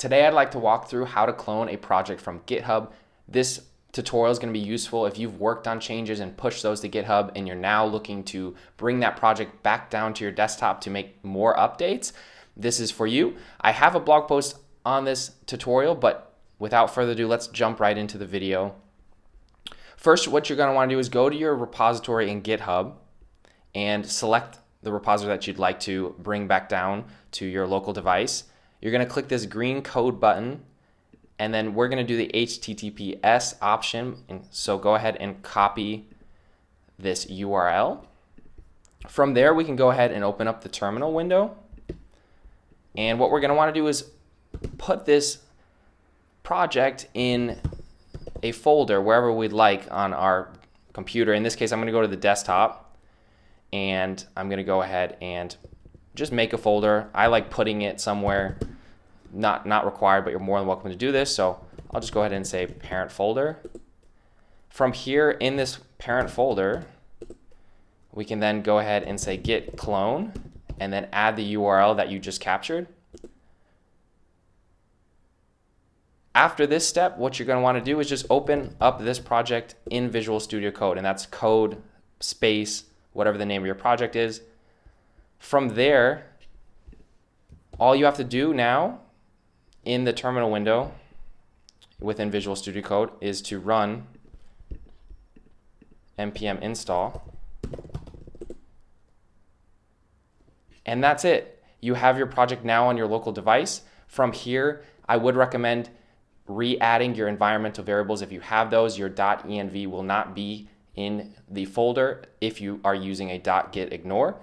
Today I'd like to walk through how to clone a project from GitHub. This tutorial is going to be useful if you've worked on changes and pushed those to GitHub and you're now looking to bring that project back down to your desktop to make more updates. This is for you. I have a blog post on this tutorial, but without further ado, let's jump right into the video. First, what you're going to want to do is go to your repository in GitHub and select the repository that you'd like to bring back down to your local device. You're going to click this green code button, and then we're going to do the HTTPS option. And so go ahead and copy this URL. From there, we can go ahead and open up the terminal window. And what we're going to want to do is put this project in a folder wherever we'd like on our computer. In this case, I'm going to go to the desktop, and I'm going to go ahead and just make a folder. I like putting it somewhere not required, but you're more than welcome to do this. So I'll just go ahead and say parent folder. From here in this parent folder, we can then go ahead and say git clone and then add the URL that you just captured. After this step, what you're going to want to do is just open up this project in Visual Studio Code, and that's code space whatever the name of your project is. From there, all you have to do now in the terminal window within Visual Studio Code is to run npm install. And that's it. You have your project now on your local device. From here, I would recommend re-adding your environmental variables. If you have those, your .env will not be in the folder if you are using a .gitignore.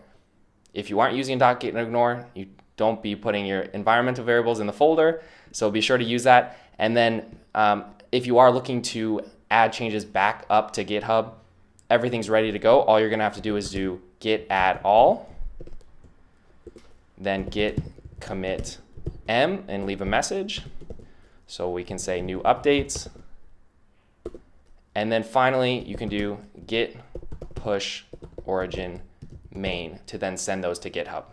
If you aren't using .gitignore, you don't be putting your environmental variables in the folder, so be sure to use that. And then if you are looking to add changes back up to GitHub, everything's ready to go. All you're going to have to do is do git add all, then git commit m and leave a message. So we can say new updates. And then finally, you can do git push origin main to then send those to GitHub.